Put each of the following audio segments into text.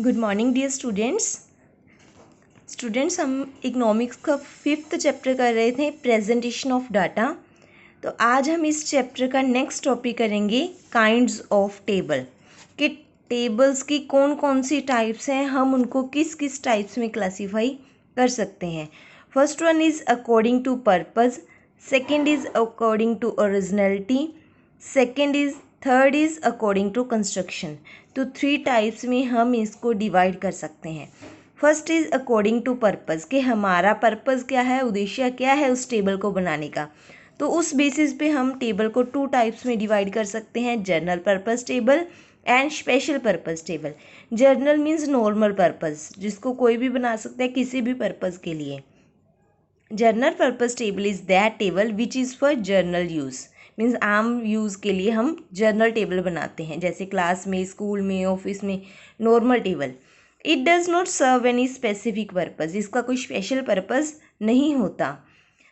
Good morning dear students हम economics का 5th chapter कर रहे थे प्रेजेंटेशन ऑफ डाटा। तो आज हम इस चैप्टर का नेक्स्ट टॉपिक करेंगे काइंड्स ऑफ टेबल, कि टेबल्स की कौन कौन सी टाइप्स हैं, हम उनको किस किस टाइप्स में क्लासीफाई कर सकते हैं। First one is according to purpose, second is according to originality, third is according to construction. तो 3 टाइप्स में हम इसको डिवाइड कर सकते हैं। First is according to purpose, कि हमारा पर्पज़ क्या है, उद्देश्य क्या है उस टेबल को बनाने का। तो उस बेसिस पे हम टेबल को 2 टाइप्स में डिवाइड कर सकते हैं, general purpose table and special purpose table. General means normal purpose, जिसको कोई भी बना सकता है किसी भी पर्पज़ के लिए। General purpose table is that table which is for general use, means आम यूज़ के लिए हम जनरल टेबल बनाते हैं, जैसे क्लास में, स्कूल में, ऑफिस में। Normal table, it does not serve any specific purpose, इसका कोई स्पेशल पर्पज़ नहीं होता।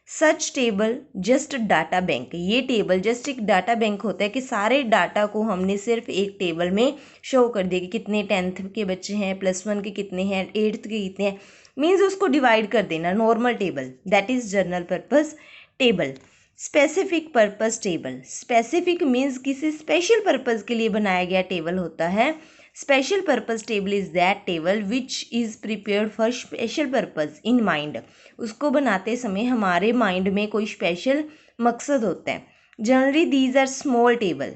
Such table just data bank, ये टेबल जस्ट एक डाटा बैंक होता है कि सारे डाटा को हमने सिर्फ एक टेबल में शो कर दिया कि कितने 10th के बच्चे हैं, +1 के कितने हैं, 8th के कितने हैं, मीन्स उसको डिवाइड कर देना। Normal table, that is general purpose table. Specific purpose table, specific means किसी स्पेशल पर्पज़ के लिए बनाया गया टेबल होता है। Special purpose table is that table which is prepared for special purpose in mind, उसको बनाते समय हमारे माइंड में कोई स्पेशल मकसद होता है। Generally these are small table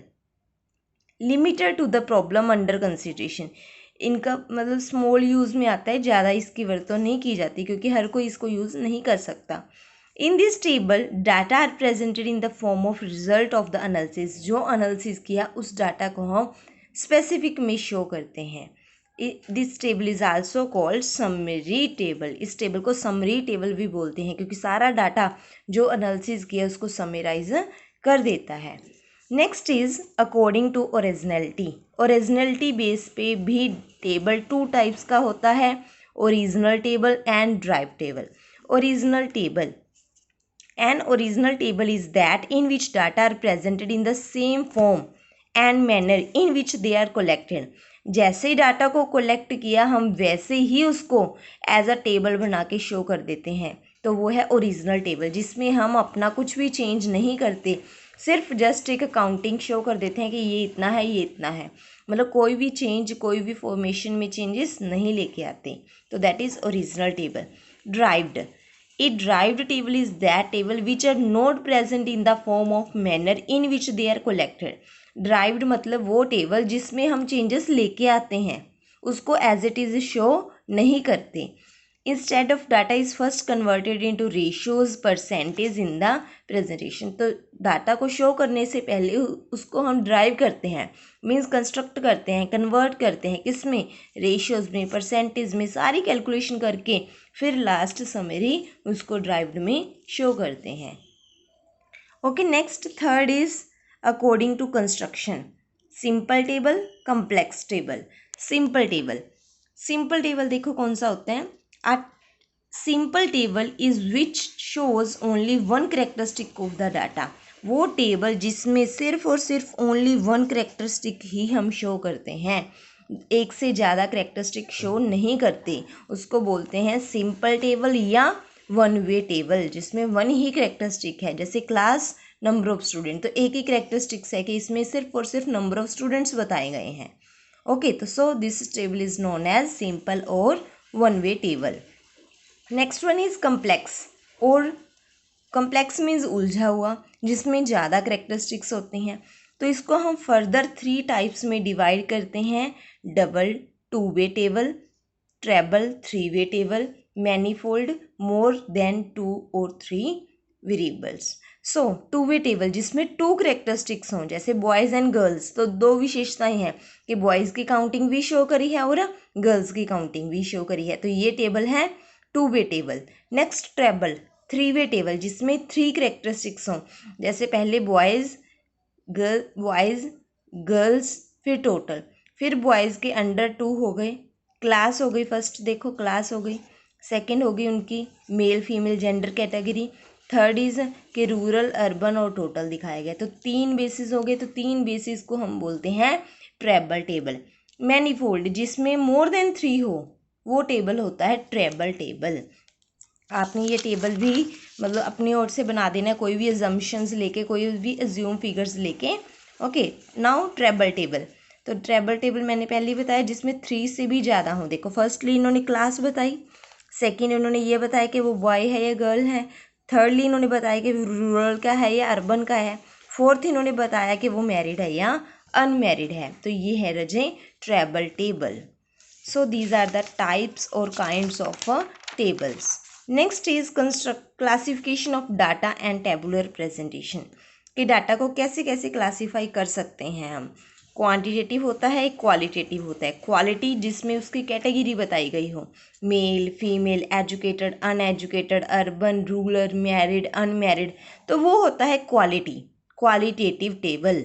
limited to the problem under consideration, इनका मतलब स्मॉल यूज़ में आता है, ज़्यादा इसकी वर्तों नहीं की जाती क्योंकि हर कोई इसको यूज़ नहीं कर सकता। In this table data are presented in the form of result of the analysis, जो एनालिसिस किया उस डाटा को हम स्पेसिफिक में शो करते हैं। This table is also called summary table, इस टेबल को समरी टेबल भी बोलते हैं क्योंकि सारा डाटा जो एनालिसिस किया उसको समराइज कर देता है। Next is according to originality, originality base पे भी टेबल 2 टाइप्स का होता है, original table and drive table. Original table, an original table is that in which data are presented in the same form and manner in which they are collected, जैसे data को collect किया हम वैसे ही उसको as a table बना के show कर देते हैं। तो वो है ओरिजिनल टेबल, जिसमें हम अपना कुछ भी चेंज नहीं करते, सिर्फ जस्ट एक काउंटिंग शो कर देते हैं कि ये इतना है, ये इतना है, मतलब कोई भी चेंज, कोई भी फॉर्मेशन में चेंजेस नहीं लेके आते। तो that is original table. Derived, a derived table is that table which are not present in the form of manner in which they are collected. derived मतलब वो टेबल जिसमें हम चेंजेस लेके आते हैं, उसको एज इट इज़ शो नहीं करते। Instead of data is first converted into ratios percentage in the presentation, तो डाटा को शो करने से पहले उसको हम ड्राइव करते हैं, मीन्स कंस्ट्रक्ट करते हैं, कन्वर्ट करते हैं, किसमें, रेशियोज में, परसेंटेज में, सारी कैलकुलेशन करके फिर लास्ट समरी उसको ड्राइव्ड में शो करते हैं। Okay, next third is according to construction, simple table, complex table. Simple table, simple table देखो कौन सा होता है। A simple table is which shows only one characteristic of the data, वो टेबल जिसमें सिर्फ और सिर्फ ओनली वन करेक्टरिस्टिक ही हम शो करते हैं, एक से ज़्यादा करेक्टरिस्टिक शो नहीं करते, उसको बोलते हैं सिंपल टेबल या वन वे टेबल, जिसमें वन ही करेक्टरिस्टिक है। जैसे क्लास, नंबर ऑफ स्टूडेंट, तो एक ही करेक्टरिस्टिक्स है कि इसमें सिर्फ और सिर्फ नंबर ऑफ स्टूडेंट्स बताए गए हैं। ओके, तो so this table is known as simple और one way table. Next one is complex, और कम्प्लेक्स मीन्स उलझा हुआ, जिसमें ज़्यादा करेक्टरिस्टिक्स होते हैं। तो इसको हम फर्दर 3 टाइप्स में डिवाइड करते हैं, double 2 way table, treble 3 way table, manifold more than 2 और 3 वेरिएबल्स। सो 2 वे टेबल जिसमें 2 करेक्टरिस्टिक्स हों, जैसे बॉयज़ एंड गर्ल्स, तो 2 विशेषताएं हैं कि बॉयज़ की काउंटिंग भी शो करी है और गर्ल्स की काउंटिंग भी शो करी है, तो ये टेबल है 2 way table. Next treble 3 way table जिसमें 3 करेक्टरिस्टिक्स हों, जैसे पहले बॉयज़ गर्ल्स, फिर टोटल, फिर बॉयज़ के अंडर 2 हो गए, क्लास हो गई, फर्स्ट देखो क्लास हो गई, सेकंड हो गई उनकी male female gender category, third is कि रूरल, अर्बन और टोटल दिखाया गया। तो 3 बेसिस हो गए, तो 3 बेसिस को हम बोलते हैं ट्रेबल टेबल। मैनीफोल्ड जिसमें मोर देन 3 हो वो टेबल होता है ट्रेबल टेबल। आपने ये टेबल भी मतलब अपनी ओर से बना देना, कोई भी अजम्पशंस लेके, कोई भी अज्यूम फिगर्स लेके। Okay, now treble table. तो ट्रेबल टेबल मैंने पहले ही बताया जिसमें 3 से भी ज़्यादा हो। देखो फर्स्टली इन्होंने क्लास बताई, सेकेंड उन्होंने ये बताया कि वो बॉय है या गर्ल है, थर्डली इन्होंने बताया कि रूरल का है या अर्बन का है, फोर्थ इन्होंने बताया कि वो मैरिड है या अनमैरिड है। तो ये है रजे treble table. So these are the types और kinds of tables. Next is construct classification of data and tabular presentation, कि डाटा को कैसे कैसे क्लासीफाई कर सकते हैं हम। क्वांटिटेटिव होता है, क्वालिटेटिव होता है। क्वालिटी जिसमें उसकी कैटेगरी बताई गई हो, male female, educated uneducated, urban rural, married unmarried, तो वो होता है क्वालिटी, क्वालिटेटिव टेबल।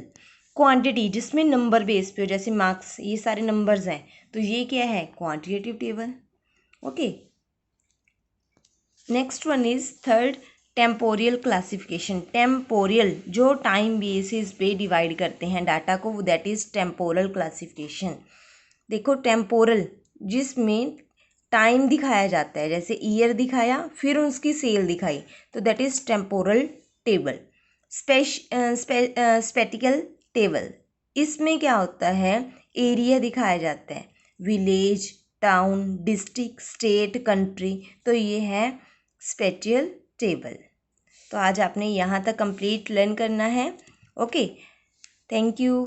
क्वांटिटी जिसमें नंबर बेस पे हो, जैसे मार्क्स, ये सारे नंबर्स हैं, तो ये क्या है quantitative table. Okay, next one is third temporal classification. Temporal जो टाइम बेसिस पे डिवाइड करते हैं डाटा को, दैट इज टेम्पोरल क्लासिफिकेशन। देखो टेम्पोरल जिसमें टाइम दिखाया जाता है, जैसे ईयर दिखाया फिर उसकी सेल दिखाई, तो that is temporal table. Spectacled table, इसमें क्या होता है एरिया दिखाया जाता है, village, town, district, state, country, तो ये है स्पेटियल टेबल। तो आज आपने यहाँ तक कंप्लीट लर्न करना है। Okay, thank you.